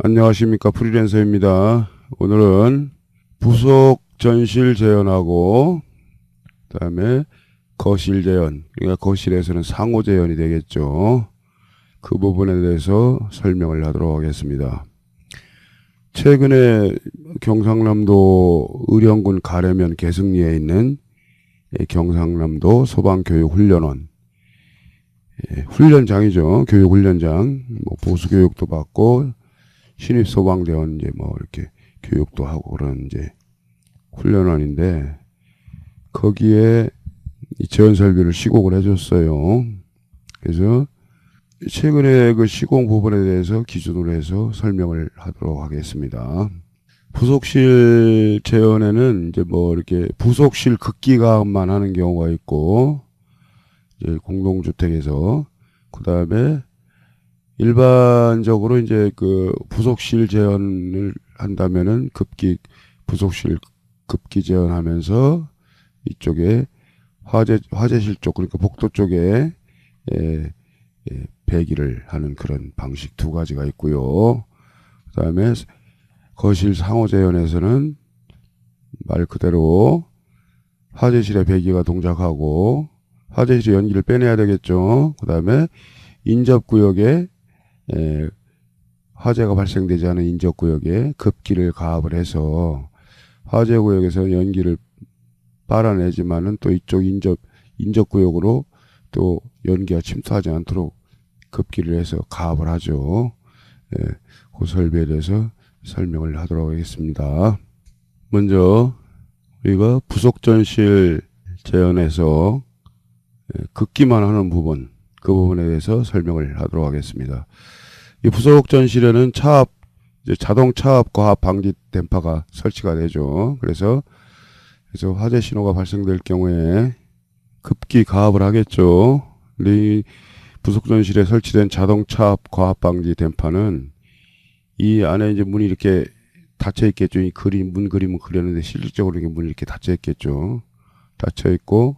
안녕하십니까, 프리랜서입니다. 오늘은 부속 전실 재현하고 그다음에 거실 재현, 그러니까 거실에서는 상호 재현이 되겠죠. 그 부분에 대해서 설명을 하도록 하겠습니다. 최근에 경상남도 의령군 가래면 계승리에 있는 경상남도 소방교육훈련원, 훈련장이죠. 교육훈련장, 보수교육도 받고 신입소방대원 이렇게 교육도 하고 그런 훈련원인데, 거기에 이 재원 설비를 시공을 해줬어요. 그래서 최근에 그 시공 부분에 대해서 기준으로 해서 설명을 하도록 하겠습니다. 부속실 재현에는 이렇게 부속실 극기가만 하는 경우가 있고, 공동주택에서, 그 다음에 일반적으로 그 부속실 재현을 한다면은 부속실 급기 재현하면서 이쪽에 화재실 쪽, 그러니까 복도 쪽에 배기를 하는 그런 방식 두 가지가 있고요. 그 다음에 거실 상호 재현에서는 말 그대로 화재실에 배기가 동작하고 화재실에 연기를 빼내야 되겠죠. 그 다음에 인접구역에 화재가 발생되지 않은 인접구역에 급기를 가압을 해서 화재구역에서 연기를 빨아내지만은 또 이쪽 인접구역으로 또 연기가 침투하지 않도록 급기를 해서 가압을 하죠. 그 설비에 대해서 설명을 하도록 하겠습니다. 먼저 우리가 부속전실 재현에서 급기만 하는 부분, 그 부분에 대해서 설명을 하도록 하겠습니다. 이 부속전실에는 자동 차압 과압 방지 댐퍼가 설치가 되죠. 그래서 화재 신호가 발생될 경우에 급기 가압을 하겠죠. 근데 이 부속전실에 설치된 자동 차압 과압 방지 댐퍼는 이 안에 문이 이렇게 닫혀 있겠죠. 이 문 그림은 그렸는데 실질적으로 문이 이렇게 닫혀 있겠죠. 닫혀 있고,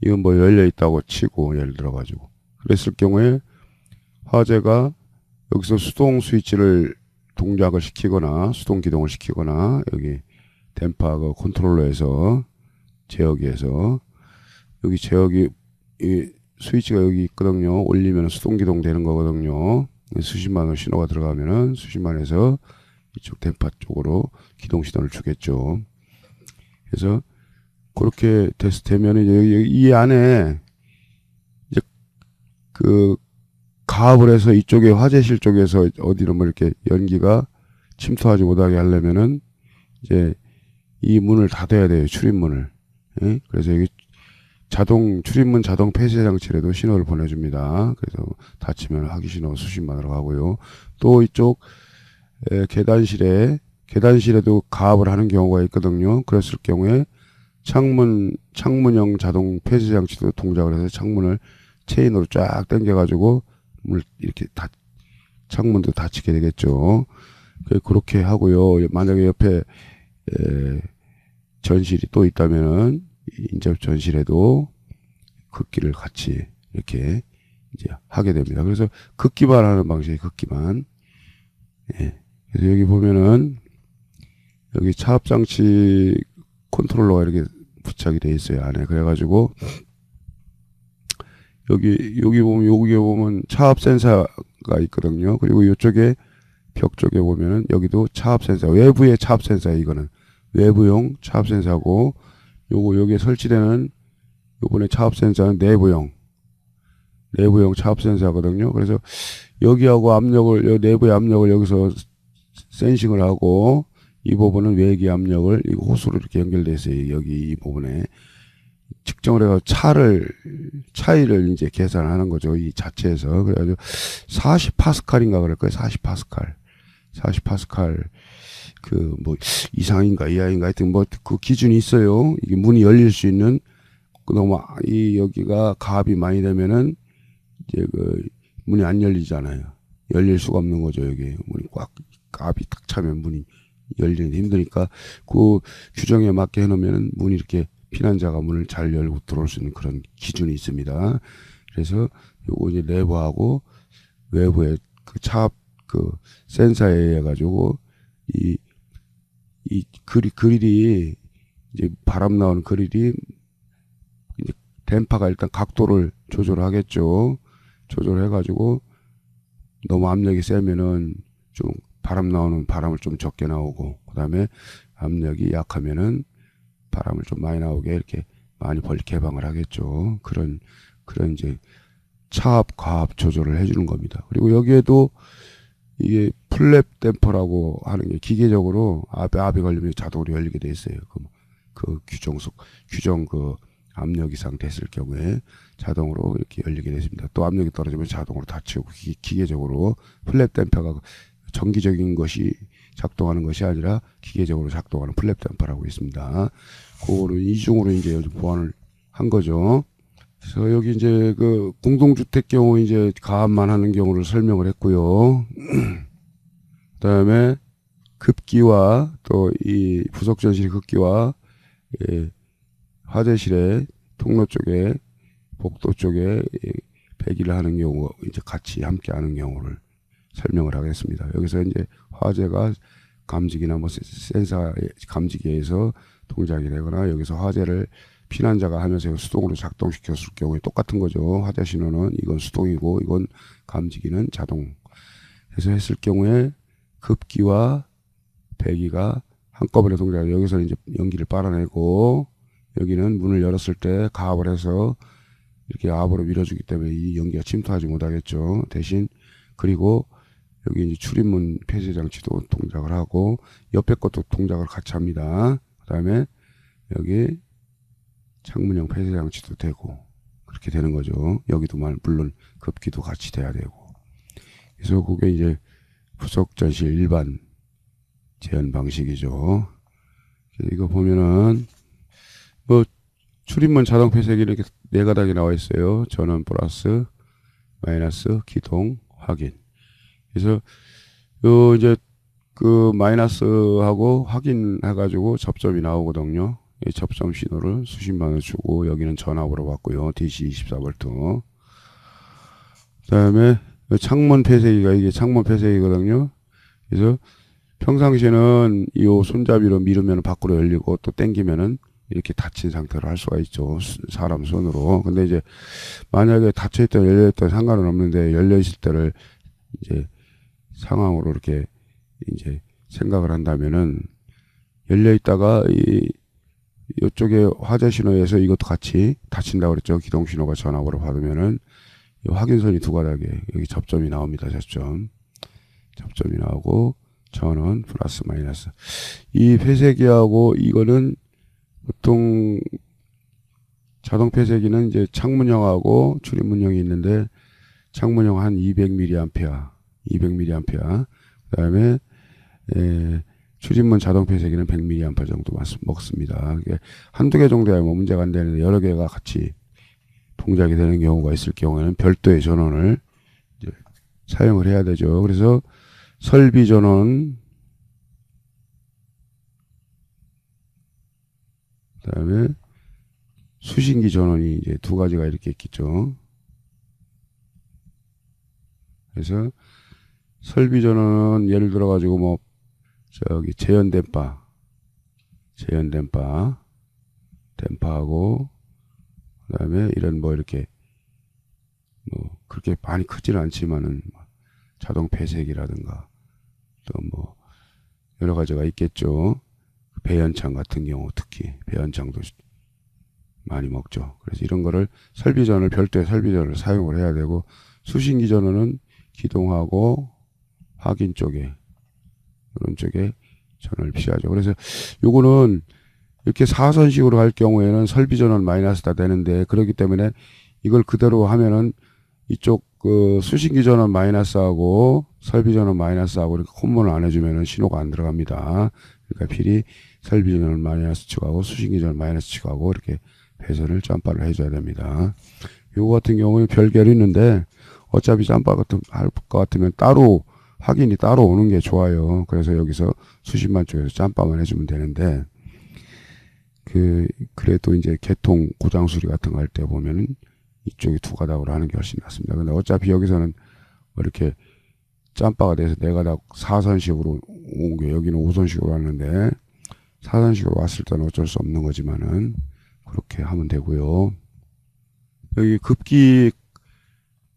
이건 열려 있다고 치고, 예를 들어가지고. 그랬을 경우에 화재가 여기서 수동 스위치를 동작을 시키거나 수동 기동을 시키거나 여기 댐퍼 컨트롤러에서 제어기에서 여기 제어기 이 스위치가 여기 있거든요. 올리면 수동 기동 되는 거거든요. 수십만 원 신호가 들어가면은 수십만에서 이쪽 댐퍼 쪽으로 기동 신호를 주겠죠. 그래서 그렇게 되면은 이 안에 가압을 해서 이쪽에 화재실 쪽에서 어디로 이렇게 연기가 침투하지 못하게 하려면은 이 문을 닫아야 돼요. 출입문을. 그래서 여기 출입문 자동 폐쇄 장치에도 신호를 보내줍니다. 그래서 닫히면 하기 신호 수십만으로 가고요. 또 이쪽 계단실에도 가압을 하는 경우가 있거든요. 그랬을 경우에 창문형 자동 폐쇄 장치도 동작을 해서 창문을 체인으로 쫙 당겨가지고 이렇게 창문도 닫히게 되겠죠. 그렇게 하고요. 만약에 옆에 전실이 또 있다면은 인접 전실에도 급기를 같이 이렇게 하게 됩니다. 그래서 급기만 하는 방식이 급기만. 그래서 여기 보면은 여기 차압 장치 컨트롤러가 이렇게 부착이 되어 있어요, 안에. 그래가지고 여기 보면 차압 센서가 있거든요. 그리고 이쪽에 벽 쪽에 보면은 여기도 차압 센서, 외부의 차압 센서예요. 이거는 외부용 차압 센서고, 여기에 설치되는 요번에 차압 센서는 내부용 차압 센서거든요. 그래서 여기하고 내부의 압력을 여기서 센싱을 하고, 이 부분은 외기 압력을 이 호수로 이렇게 연결돼 있어요. 여기 이 부분에 측정을 해서 차이를 계산하는 거죠. 이 자체에서. 그래가지고 40파스칼인가 그럴 거예요. 40파스칼 이상인가 이하인가 하여튼 그 기준이 있어요. 이게 문이 열릴 수 있는. 너무 여기가 가압이 많이 되면은 문이 안 열리잖아요. 열릴 수가 없는 거죠. 여기 문이 가압이 딱 차면 문이 열리기 힘드니까 그 규정에 맞게 해놓으면은 문이 이렇게 피난자가 문을 잘 열고 들어올 수 있는 그런 기준이 있습니다. 그래서 요거 내부하고 외부의 차압 그 센서에 의해 가지고 이 그릴이 이제 바람 나오는 그릴이 이제 댐퍼가 일단 각도를 조절하겠죠. 조절해 가지고 너무 압력이 세면은 좀 바람 나오는 바람을 좀 적게 나오고, 그다음에 압력이 약하면은 바람을 좀 많이 나오게 이렇게 많이 개방을 하겠죠. 그런 이제 차압 과압 조절을 해주는 겁니다. 그리고 여기에도 이게 플랩 댐퍼라고 하는 게 기계적으로 압이 걸리면 자동으로 열리게 돼 있어요. 그 규정 그 압력 이상 됐을 경우에 자동으로 이렇게 열리게 되습니다. 또 압력이 떨어지면 자동으로 닫히고, 기계적으로 플랩 댐퍼가 정기적인 것이 작동하는 것이 아니라 기계적으로 작동하는 플랩 댐퍼라고 있습니다. 그거를 이중으로 이제 요즘 보완을 한 거죠. 그래서 여기 이제 그 공동주택 경우 이제 가압만 하는 경우를 설명을 했고요. 그다음에 급기와 또 이 부속전실 급기와 화재실의 통로 쪽에 복도 쪽에 배기를 하는 경우 이제 같이 함께 하는 경우를 설명을 하겠습니다. 여기서 이제 화재가 감지기나 뭐 센서 감지기에 의해서 동작이 되거나, 여기서 화재를 피난자가 하면서 수동으로 작동시켰을 경우에 똑같은 거죠. 화재 신호는 이건 수동이고 이건 감지기는 자동. 해서 했을 경우에 급기와 배기가 한꺼번에 동작을, 여기서는 이제 연기를 빨아내고, 여기는 문을 열었을 때 가압을 해서 이렇게 압으로 밀어주기 때문에 이 연기가 침투하지 못하겠죠. 대신 그리고 여기 이제 출입문 폐쇄 장치도 동작을 하고 옆에 것도 동작을 같이 합니다. 그 다음에 여기 창문형 폐쇄 장치도 되고 그렇게 되는 거죠. 여기도 물론 급기도 같이 돼야 되고. 그래서 그게 이제 부속전실 일반 제한 방식이죠. 이거 보면은 뭐 출입문 자동 폐쇄기 이렇게 네 가닥이 나와 있어요. 전원 플러스, 마이너스, 기동, 확인. 그래서 요 이제 그 마이너스하고 확인해가지고 접점이 나오거든요. 이 접점 신호를 수십만 원 주고, 여기는 전압으로 받고요. DC 24V. 그다음에 창문 폐쇄기가 이게 창문 폐쇄기거든요. 그래서 평상시에는 이 손잡이로 밀으면 밖으로 열리고 또 당기면은 이렇게 닫힌 상태로 할 수가 있죠. 사람 손으로. 근데 이제 만약에 닫혀있다 열려있다 상관은 없는데, 열려있을 때를 이제 상황으로 이렇게 이제 생각을 한다면은, 열려있다가 이쪽에 화재 신호에서 이것도 같이 닫힌다고 그랬죠. 기동 신호가 전압으로 받으면은 이 확인선이 두 가닥에 여기 접점이 나옵니다. 접점이 나오고 전원 플러스 마이너스. 이 폐쇄기하고 이거는 보통 자동 폐쇄기는 이제 창문형하고 출입문형이 있는데, 창문형 한 200mA. 그다음에 출입문 자동 폐쇄기는 100mA 정도 먹습니다. 한두 개 정도야 뭐 문제가 안 되는데, 여러 개가 같이 동작이 되는 경우가 있을 경우에는 별도의 전원을 이제 사용을 해야 되죠. 그래서 설비 전원, 그다음에 수신기 전원이 이제 두 가지가 이렇게 있겠죠. 그래서 설비 전원은 예를 들어 가지고 뭐 저기 댐퍼하고 그다음에 이런 뭐 이렇게 뭐 그렇게 많이 크지는 않지만은 자동 폐쇄기라든가 또 뭐 여러 가지가 있겠죠. 배연창 같은 경우 특히 배연창도 많이 먹죠. 그래서 이런 거를 설비전을 별도의 설비전을 사용을 해야 되고, 수신기 전원은 기동하고 확인 쪽에 이런 쪽에 전원을 피하죠. 그래서 요거는 이렇게 사선식으로 할 경우에는 설비 전원 마이너스다 되는데, 그렇기 때문에 이걸 그대로 하면은 이쪽 그 수신기 전원 마이너스하고 설비 전원 마이너스하고 이렇게 콤보를 안 해주면은 신호가 안 들어갑니다. 그러니까 필히 설비 전원 마이너스 측하고 수신기 전원 마이너스 측하고 이렇게 배선을 짬바를 해줘야 됩니다. 요거 같은 경우는 별개로 있는데, 어차피 짬바 할 것 같으면 따로 확인이 따로 오는 게 좋아요. 그래서 여기서 수십만 쪽에서 짬바만 해주면 되는데, 그래도 이제 개통 고장 수리 같은 거 할 때 보면은 이쪽이 두 가닥으로 하는 게 훨씬 낫습니다. 근데 어차피 여기서는 뭐 이렇게 짬바가 돼서 내가 다 사선식으로 온 게 여기는 5선식으로 왔는데 4선식으로 왔을 때는 어쩔 수 없는 거지만은 그렇게 하면 되고요. 여기 급기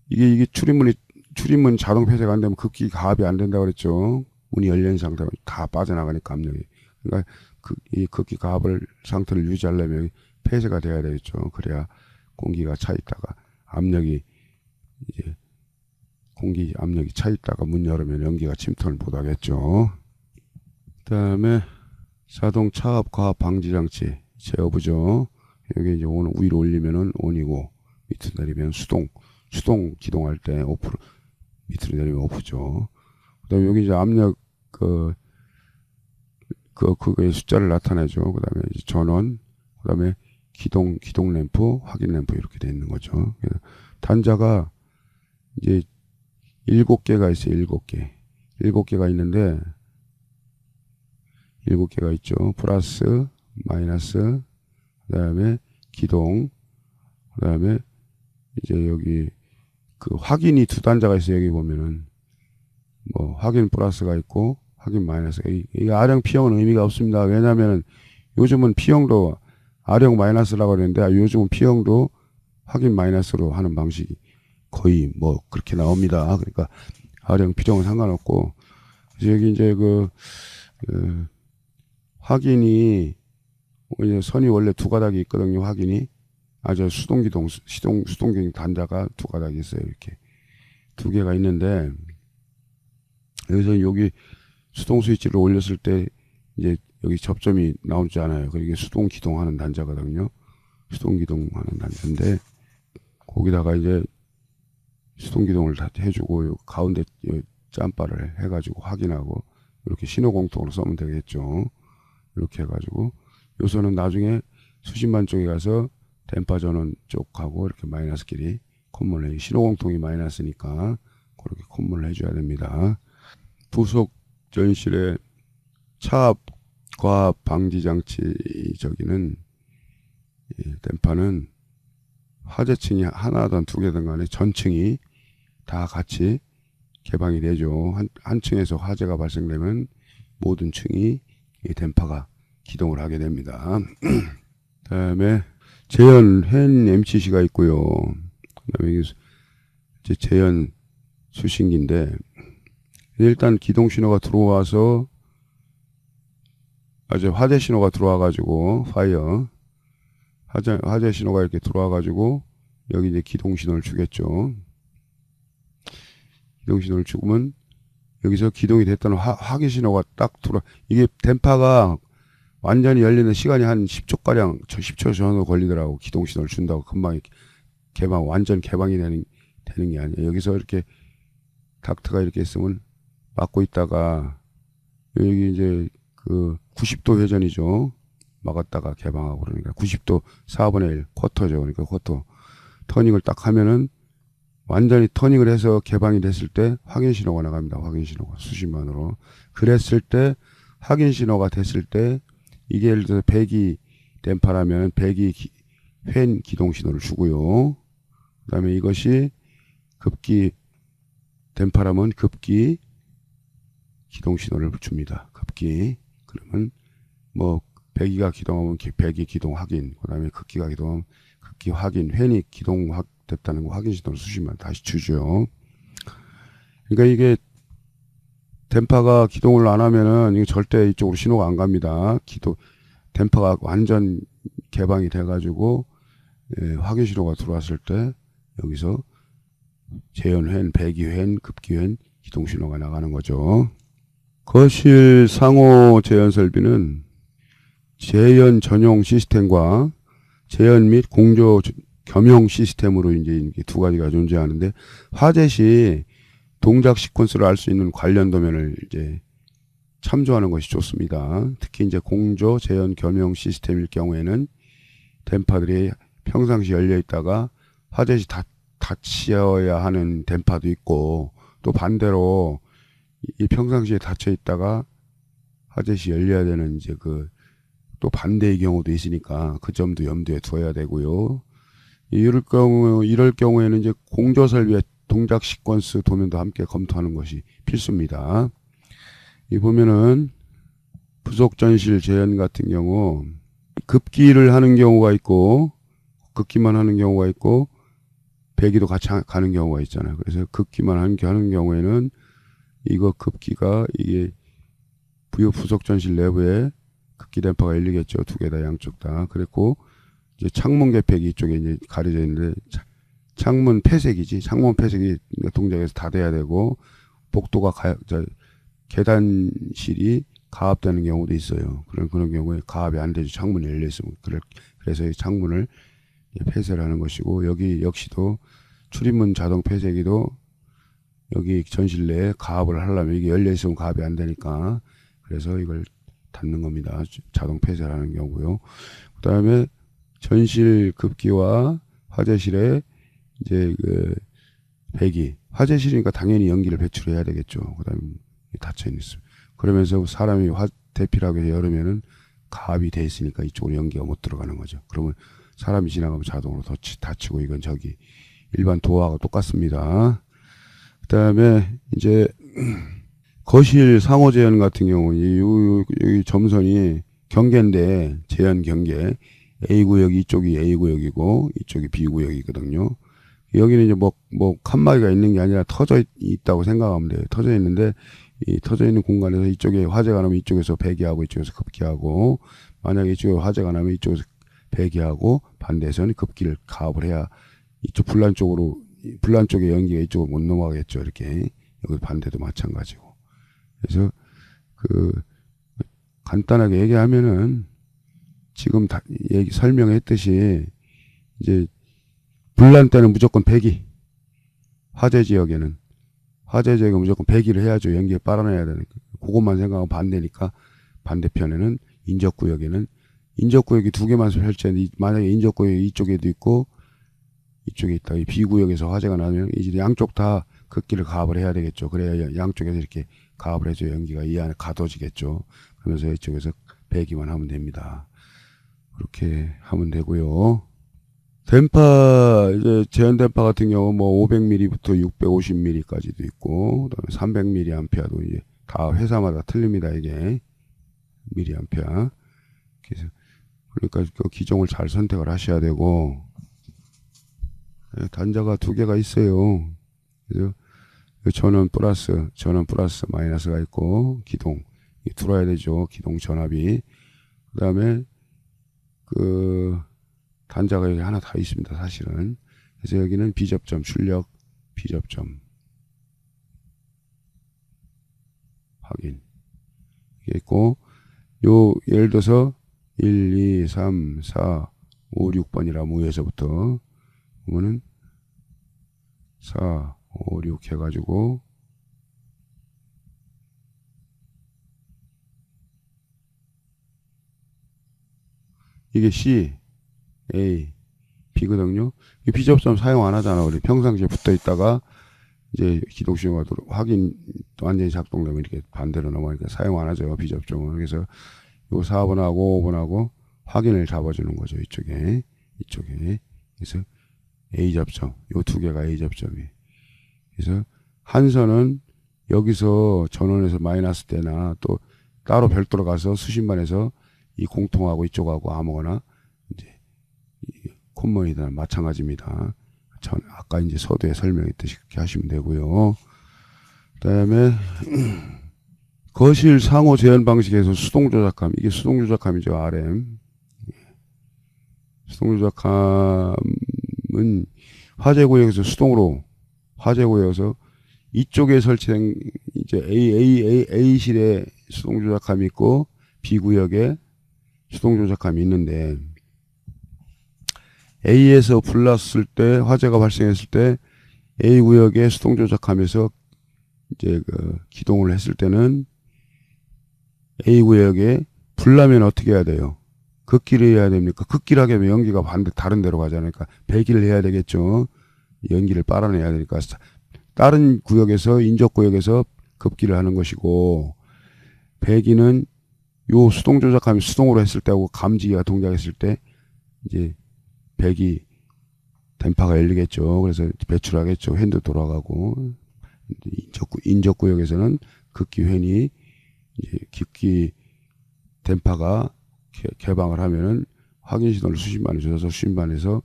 이게 출입문 자동 폐쇄가 안 되면 급기 가압이 안 된다고 그랬죠. 문이 열린 상태로 다 빠져나가니까 압력이. 그러니까 이 급기 가압을 상태를 유지하려면 폐쇄가 돼야 되겠죠. 그래야 공기가 차 있다가 압력이 이제 공기 압력이 차 있다가 문 열으면 연기가 침투를 못 하겠죠. 그다음에 자동 차압 과압 방지 장치 제어부죠. 여기 이제 온 위로 올리면은 온이고 밑으로 내리면 수동 기동할 때 오프, 밑으로 내리면 오프죠. 그다음에 여기 이제 압력 그거의 숫자를 나타내죠. 그다음에 이제 전원, 그다음에 기동 램프, 확인 램프 이렇게 돼 있는 거죠. 그래서 단자가 이제 7개가 있어요. 7개. 7개가 있는데 7개가 있죠. 플러스, 마이너스, 그다음에 기동, 그다음에 이제 여기 그 확인이 두 단자가 있어요. 여기 보면은 뭐 확인 플러스가 있고 확인 마이너스가. 이 R형 P형은 의미가 없습니다. 왜냐하면 요즘은 P형도 R형 마이너스라고 하는데 요즘은 P형도 확인 마이너스로 하는 방식이 거의 뭐 그렇게 나옵니다. 그러니까 R형 P형은 상관없고, 그래서 여기 이제 확인이 이제 선이 원래 두 가닥이 있거든요. 확인이 아주 수동기동 단자가 두 가닥이 있어요. 이렇게 두 개가 있는데 여기서 여기 수동 스위치를 올렸을 때 이제 여기 접점이 나오지 않아요. 이게 수동 기동하는 단자거든요. 수동 기동하는 단자인데 거기다가 이제 수동 기동을 다 해주고 가운데 짬바를 해가지고 확인하고 이렇게 신호 공통으로 쓰면 되겠죠. 이렇게 해가지고 요소는 나중에 수신반 쪽에 가서 댐파 전원 쪽하고 이렇게 마이너스끼리 콤문을 해. 신호 공통이 마이너스니까 그렇게 콤문을 해줘야 됩니다. 부속 전실의 차압 과압 방지 장치 저기는 댐파는 화재층이 하나든 두 개든 간에 전층이 다 같이 개방이 되죠. 한 층에서 화재가 발생되면 모든 층이 이 댐파가 기동을 하게 됩니다. 그다음에 재현 횡 MCC가 있고요. 그다음에 이제 재현 수신기인데 일단 기동 신호가 들어와서 아주 화재 신호가 들어와 가지고 파이어 화재 신호가 이렇게 들어와 가지고 여기 이제 기동 신호를 주겠죠. 기동 신호를 주면 여기서 기동이 됐다는 확인 신호가 딱 들어와. 이게 댐파가 완전히 열리는 시간이 한 10초가량 10초 정도 걸리더라고. 기동 신호를 준다고 금방 완전 개방이 되는 게 아니에요. 여기서 이렇게 닥트가 이렇게 있으면 막고 있다가 여기 이제 90도 회전이죠. 막았다가 개방하고 그러니까 90도 4분의 1 쿼터죠. 그러니까 쿼터 터닝을 딱 하면은 완전히 터닝을 해서 개방이 됐을 때 확인 신호가 나갑니다. 확인 신호가 수신만으로. 그랬을 때 확인 신호가 됐을 때 이게 예를 들어서 배기 댐파라면 배기 횡 기동 신호를 주고요. 그 다음에 이것이 급기 댐파라면 급기 기동 신호를 줍니다. 급기. 그러면 뭐 배기가 기동하면 배기 기동 확인, 그 다음에 급기가 기동하면 급기 확인, 횡이 기동 됐다는 거 확인 신호를 수신만 다시 주죠. 그러니까 이게 댐파가 기동을 안 하면은 이게 절대 이쪽으로 신호가 안 갑니다. 댐파가 완전 개방이 돼가지고 확인 신호가 들어왔을 때 여기서 재현 횡, 배기 횡, 급기 횡 기동 신호가 나가는 거죠. 거실 상호 재현 설비는 재현 전용 시스템과 재현 및 공조 겸용 시스템으로 이제 두 가지가 존재하는데 화재 시 동작 시퀀스를 알 수 있는 관련 도면을 이제 참조하는 것이 좋습니다. 특히 이제 공조 재현 겸용 시스템일 경우에는 댐파들이 평상시 열려 있다가 화재 시 닫혀야 하는 댐파도 있고 또 반대로 이 평상시에 닫혀 있다가 화재 시 열려야 되는 이제 또 반대의 경우도 있으니까 그 점도 염두에 두어야 되고요. 이럴 경우에는 이제 공조 설비의 동작 시퀀스 도면도 함께 검토하는 것이 필수입니다. 이 보면은 부속 전실 재현 같은 경우 급기를 하는 경우가 있고 급기만 하는 경우가 있고 배기도 같이 가는 경우가 있잖아요. 그래서 급기만 하는 경우에는 이거 급기가 이게 부속 전실 내부에 급기 댐퍼가 열리겠죠. 두 개 다 양쪽 다. 그랬고 이제 창문 개폐기 이쪽에 이제 가려져 있는데 창문 폐쇄기지. 창문 폐쇄기 동작에서 다 돼야 되고 복도가 계단실이 가압되는 경우도 있어요. 그런 경우에 가압이 안 되죠. 창문이 열려 있으면. 그래서 이 창문을 폐쇄를 하는 것이고 여기 역시도 출입문 자동 폐쇄기도 여기 전실 내에 가압을 하려면 이게 열려 있으면 가압이 안 되니까 그래서 이걸 닫는 겁니다. 자동 폐쇄를 하는 경우고요. 그 다음에 전실 급기와 화재실에 이제 그 배기 화재실이니까 당연히 연기를 배출해야 되겠죠. 그 다음에 닫혀 있는 그러면서 사람이 대피라고 해서 열으면은 가압이 돼 있으니까 이쪽으로 연기가 못 들어가는 거죠. 그러면 사람이 지나가면 자동으로 닫히고 이건 저기 일반 도어하고 똑같습니다. 그 다음에 이제 거실 상호 재현 같은 경우 여기 점선이 경계인데 재현 경계 A구역 이쪽이 A구역이고 이쪽이 B구역이거든요. 여기는 이제 뭐 칸막이가 있는 게 아니라 터져 있다고 생각하면 돼요. 터져 있는데 이 터져 있는 공간에서 이쪽에 화재가 나면 이쪽에서 배기하고 이쪽에서 급기하고 만약에 이쪽에 화재가 나면 이쪽에서 배기하고 반대에서는 급기를 가압을 해야 이쪽 불난 쪽에 연기가 이쪽으로 못 넘어가겠죠. 이렇게 여기 반대도 마찬가지고. 그래서 간단하게 얘기하면은 지금 설명했듯이 이제 불난 때는 무조건 배기. 화재 지역에는 무조건 배기를 해야죠. 연기에 빨아내야 되니까. 그것만 생각하면 반대니까 반대편에는 인접구역에는 인접구역이 두 개만 설치했는데 만약에 인접구역이 이쪽에도 있고 이쪽에 있다. 이 B구역에서 화재가 나면 이제 양쪽 다 급기를 가압을 해야 되겠죠. 그래야 양쪽에서 이렇게 가압을 해줘 연기가 이 안에 가둬지겠죠. 그러면서 이쪽에서 배기만 하면 됩니다. 그렇게 하면 되고요. 댐파 이제 제한 댐파 같은 경우 뭐 500mm부터 650mm까지도 있고 그다음에 300mA도 이제 다 회사마다 틀립니다. 이게 mAh. 그래서 그러니까 그 기종을 잘 선택을 하셔야 되고 단자가 두 개가 있어요. 그래서 전원 플러스 마이너스가 있고 기동 들어야 되죠. 기동 전압이. 그다음에 단자가 여기 하나 다 있습니다. 사실은. 그래서 여기는 비접점 출력 비접점 확인 이게 있고 예를 들어서 1, 2, 3, 4, 5, 6번이라 위에서부터 보면은 4, 5, 6 해가지고 이게 C, A, B거든요. 이 비접점 사용 안 하잖아. 우리 평상시에 붙어 있다가 이제 기동신호가 확인 완전히 작동되면 이렇게 반대로 넘어가니까 사용 안 하죠. 비접점은. 그래서 요 4번하고 5번하고 확인을 잡아주는 거죠. 이쪽에. 그래서 A 접점. 요 두 개가 A 접점이. 그래서 한 선은 여기서 전원에서 마이너스 때나 또 따로 별도로 가서 수신반에서 이 공통하고 이쪽하고 아무거나 이제 콤먼이나 마찬가지입니다. 아까 이제 서두에 설명했듯이 그렇게 하시면 되고요. 그다음에 거실 상호 재현 방식에서 수동 조작함. 이게 수동 조작함이죠. RM. 수동 조작함은 화재 구역에서 수동으로 화재 구역에서 이쪽에 설치된 이제 A실에 수동 조작함이 있고 B 구역에 수동 조작함이 있는데 A에서 불났을 때 화재가 발생했을 때 A 구역에 수동 조작함에서 이제 기동을 했을 때는 A 구역에 불나면 어떻게 해야 돼요? 급기를 해야 됩니까? 급기를 하게 하면 연기가 다른 데로 가잖아요. 그러니까 배기를 해야 되겠죠. 연기를 빨아내야 되니까 다른 구역에서 인접 구역에서 급기를 하는 것이고 배기는 요 수동 조작함이 수동으로 했을 때하고 감지기가 동작했을 때 이제 배기 電波가 열리겠죠. 그래서 배출하겠죠. 횡도 돌아가고, 인접구역에서는 급기 횡이 이제 급기電波가 개방을 하면은 확인 신호를 수신반에 줘서 수신반에서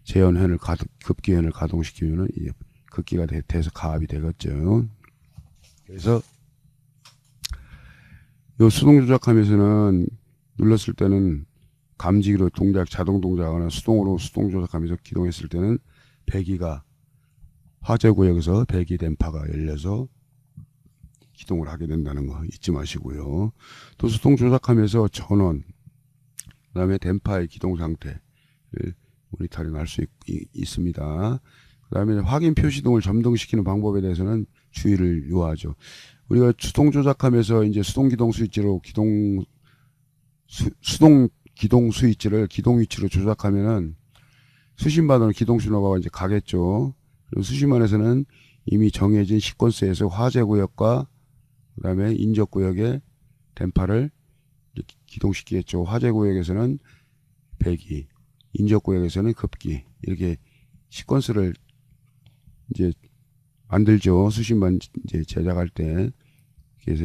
제연현을 급기현을 가동시키면은 이제 급기가 돼서 가압이 되겠죠. 그래서 요 수동 조작하면서는 눌렀을 때는 감지기로 자동 동작하거나 수동으로 수동 조작하면서 기동했을 때는 배기가 화재 구역에서 배기電波가 열려서 기동을 하게 된다는 거 잊지 마시고요. 또 수동 조작하면서 전원, 그 다음에電波의 기동 상태를 모니터링 할 수 있습니다. 그 다음에 확인 표시등을 점등시키는 방법에 대해서는 주의를 요하죠. 우리가 수동 조작하면서 이제 수동 기동 스위치로 수동 기동 스위치를 기동 위치로 조작하면은 수신반으로 기동 신호가 이제 가겠죠. 그리고 수신반에서는 이미 정해진 시퀀스에서 화재 구역과 그 다음에 인접 구역의電波를 기동시키겠죠. 화재 구역에서는 배기, 인접 구역에서는 급기, 이렇게 시퀀스를 이제 만들죠. 수신반 이제 제작할 때. 그래서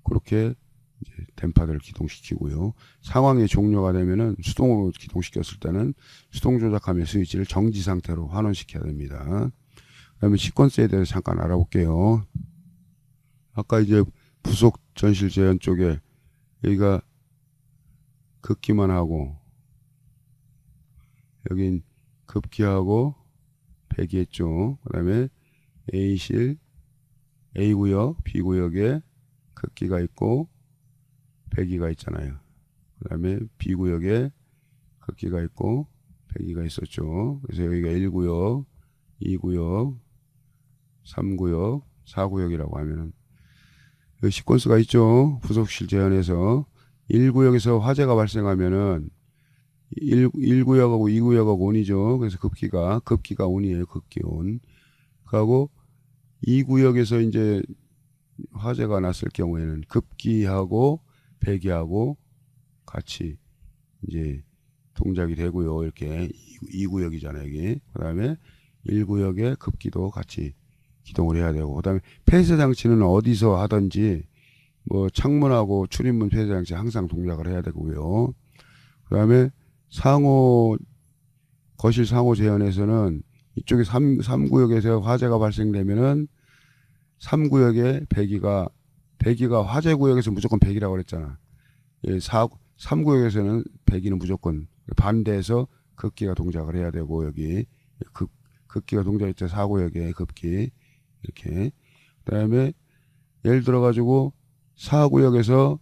그렇게 이제電波들을 기동시키고요. 상황이 종료가 되면은 수동으로 기동시켰을 때는 수동 조작하면 스위치를 정지 상태로 환원시켜야 됩니다. 그 다음에 시퀀스에 대해서 잠깐 알아볼게요. 아까 이제 부속 전실 재현 쪽에 여기가 급기만 하고 여긴 급기하고 배기했죠. 그 다음에 A실, A구역, B구역에 급기가 있고 배기가 있잖아요. 그 다음에 B구역에 급기가 있고 배기가 있었죠. 그래서 여기가 1구역, 2구역, 3구역, 4구역이라고 하면은 여기 시퀀스가 있죠. 부속실 재현에서 1구역에서 화재가 발생하면은 1구역하고 2구역하고 온이죠. 그래서 급기가 온이에요. 급기 온. 그하고 2구역에서 이제 화재가 났을 경우에는 급기하고 배기하고 같이 이제 동작이 되고요. 이렇게 2구역이잖아요. 여기. 그 다음에 1구역에 급기도 같이 기동을 해야 되고, 그 다음에 폐쇄 장치는 어디서 하든지 뭐 창문하고 출입문 폐쇄 장치 항상 동작을 해야 되고요. 그 다음에 거실 상호 재현에서는 이쪽에 3구역에서 화재가 발생되면은 3구역에 배기가 화재 구역에서 무조건 배기라고 그랬잖아. 3구역에서는 배기는 무조건 반대해서 급기가 동작을 해야 되고, 여기 급기가 동작했죠. 4구역에 급기 이렇게. 그 다음에 예를 들어 가지고 4구역에서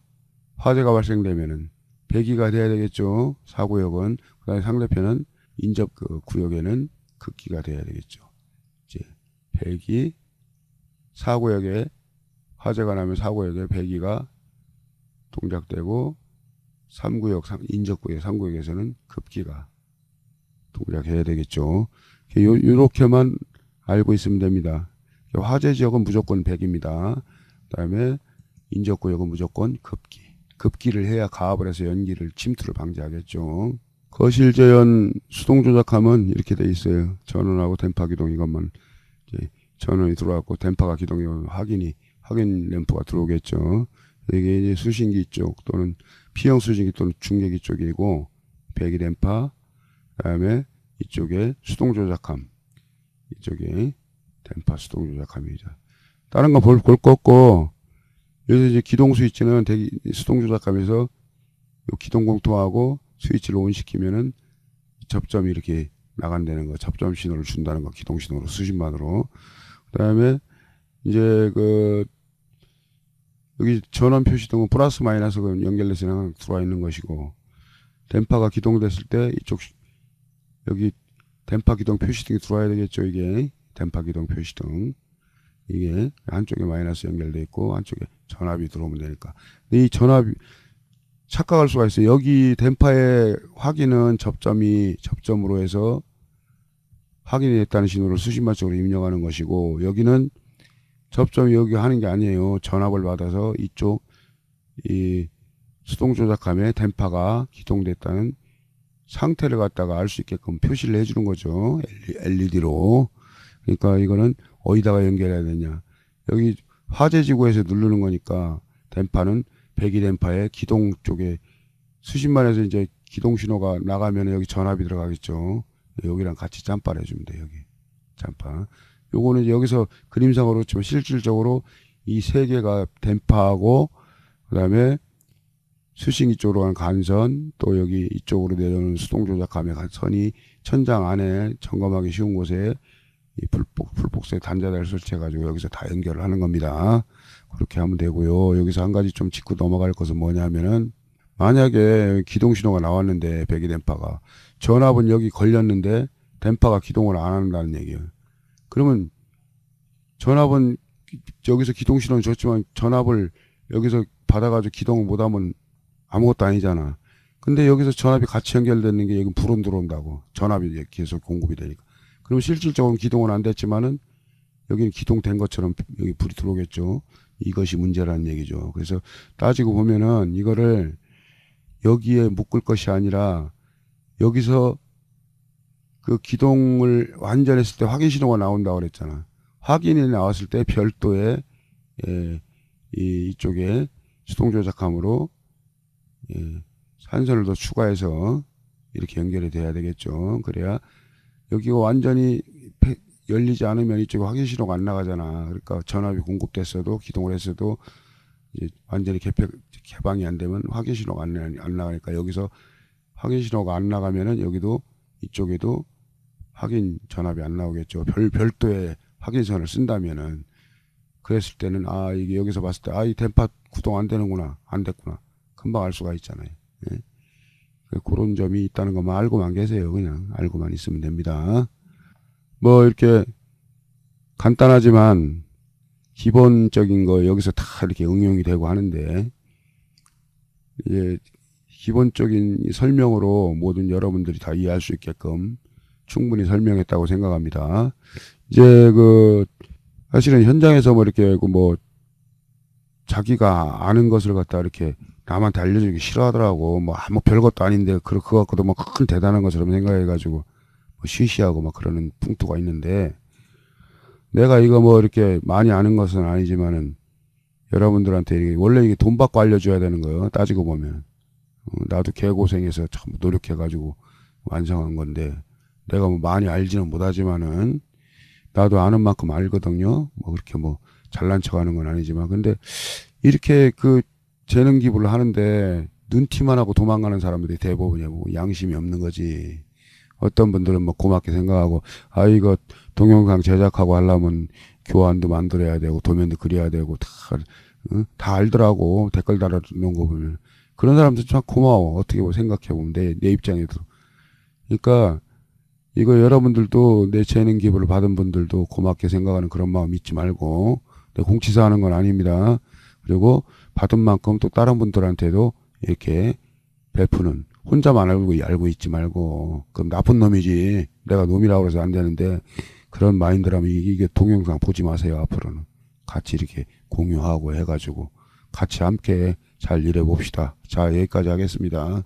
화재가 발생되면은 배기가 돼야 되겠죠. 4구역은. 그 다음에 상대편은 인접 구역에는 급기가 돼야 되겠죠. 이제 배기 4구역에 화재가 나면 4구역에 배기가 동작되고 3구역 인접구역 3구역에서는 급기가 동작해야 되겠죠. 요렇게만 알고 있으면 됩니다. 화재 지역은 무조건 배기입니다. 그 다음에 인접구역은 무조건 급기를 해야 가압을 해서 연기를 침투를 방지하겠죠. 거실 재현 수동 조작하면 이렇게 돼 있어요. 전원하고電波기동 이것만 이제 전원이 들어왔고電波가 기동이 확인 램프가 들어오겠죠. 이게 이제 수신기 쪽 또는 P형 수신기 또는 중계기 쪽이고 배기電波, 그다음에 이쪽에 수동 조작함, 이쪽에電波수동 조작함이죠. 다른 거 볼 거 없고, 여기서 이제 기동 스위치는 수동 조작하면서 요 기동 공통하고 스위치를 온 시키면은 접점이 이렇게 나간다는 거, 접점 신호를 준다는 거, 기동 신호로 수신반으로. 그 다음에 이제 여기 전원 표시등은 플러스 마이너스가 연결돼서 그냥 들어와 있는 것이고,電波가 기동됐을 때 이쪽 여기電波기동 표시등이 들어와야 되겠죠. 이게電波기동 표시등, 이게 한쪽에 마이너스 연결돼 있고 한쪽에 전압이 들어오면 되니까. 근데 이 전압이 착각할 수가 있어요. 여기電波의 확인은 접점으로 해서 확인이 됐다는 신호를 수신반 쪽으로 입력하는 것이고, 여기는 접점이 여기 하는 게 아니에요. 전압을 받아서 이쪽 이 수동 조작함에電波가 기동됐다는 상태를 갖다가 알 수 있게끔 표시를 해주는 거죠. LED로. 그러니까 이거는 어디다가 연결해야 되냐. 여기 화재지구에서 누르는 거니까 댐파는 배기 댐파의 기동 쪽에 수신만에서 이제 기동 신호가 나가면 여기 전압이 들어가겠죠. 여기랑 같이 짬바를 해주면 돼요. 여기 짬바. 요거는 이제 여기서 그림상으로 치면 실질적으로 이 세 개가 댐파하고 그다음에 수신기 쪽으로 가는 간선, 또 여기 이쪽으로 내려오는 수동 조작함의 선이 천장 안에 점검하기 쉬운 곳에 이 풀복수에 단자대를 설치해가지고 여기서 다 연결을 하는 겁니다. 그렇게 하면 되고요. 여기서 한 가지 좀 짚고 넘어갈 것은 뭐냐면은, 만약에 기동 신호가 나왔는데 배기 댐파가 전압은 여기 걸렸는데 댐파가 기동을 안 한다는 얘기예요. 그러면 전압은 여기서 기동 신호는 줬지만 전압을 여기서 받아가지고 기동을 못하면 아무것도 아니잖아. 근데 여기서 전압이 같이 연결되는 게 여기 불은 들어온다고. 전압이 계속 공급이 되니까. 그럼 실질적으로 기동은 안 됐지만은 여기는 기동된 것처럼 여기 불이 들어오겠죠. 이것이 문제라는 얘기죠. 그래서 따지고 보면은 이거를 여기에 묶을 것이 아니라 여기서 그 기동을 완전했을 때 확인 신호가 나온다고 그랬잖아. 확인이 나왔을 때 별도의 이쪽에 수동 조작함으로 산선을 더 추가해서 이렇게 연결이 돼야 되겠죠. 그래야 여기가 완전히 열리지 않으면 이쪽에 확인 신호가 안 나가잖아. 그러니까 전압이 공급됐어도 기동을 했어도 이제 완전히 개방이 안 되면 확인 신호가 안 나가니까 여기서 확인 신호가 안 나가면은 여기도 이쪽에도 확인 전압이 안 나오겠죠. 별도의 확인선을 쓴다면은. 그랬을 때는 이게 여기서 봤을 때 이 댐파 구동 안 되는구나, 안 됐구나, 금방 알 수가 있잖아요. 예. 그런 점이 있다는 것만 알고만 계세요. 그냥 알고만 있으면 됩니다. 뭐 이렇게 간단하지만 기본적인 거 여기서 다 이렇게 응용이 되고 하는데, 이제 기본적인 설명으로 모든 여러분들이 다 이해할 수 있게끔 충분히 설명했다고 생각합니다. 이제 사실은 현장에서 뭐 이렇게 뭐 자기가 아는 것을 갖다 이렇게 남한테 알려주기 싫어하더라고. 뭐 아무 별것도 아닌데 그거 갖고도 뭐 큰 대단한 것처럼 생각해가지고 뭐 쉬쉬하고 막 그러는 풍토가 있는데, 내가 이거 뭐 이렇게 많이 아는 것은 아니지만은 여러분들한테 원래 이게 돈 받고 알려줘야 되는 거예요. 따지고 보면. 나도 개고생해서 참 노력해가지고 완성한 건데, 내가 뭐 많이 알지는 못하지만은 나도 아는 만큼 알거든요. 뭐 그렇게 뭐 잘난 척 하는 건 아니지만. 근데 이렇게 재능 기부를 하는데 눈티만 하고 도망가는 사람들이 대부분이야. 뭐 양심이 없는 거지. 어떤 분들은 뭐 고맙게 생각하고, 이거 동영상 제작하고 하려면 교환도 만들어야 되고 도면도 그려야 되고 다 알더라고. 댓글 달아놓은 거 보면. 그런 사람들 참 고마워. 어떻게 뭐 생각해보면 내 입장에도. 그러니까 이거 여러분들도 내 재능 기부를 받은 분들도 고맙게 생각하는 그런 마음 잊지 말고, 내 공치사 하는 건 아닙니다. 그리고 받은 만큼 또 다른 분들한테도 이렇게 베푸는, 혼자만 알고 있지 말고. 그럼 나쁜 놈이지. 내가 놈이라고 해서 안 되는데, 그런 마인드라면 이게 동영상 보지 마세요. 앞으로는 같이 이렇게 공유하고 해가지고 같이 함께 잘 일해봅시다. 자, 여기까지 하겠습니다.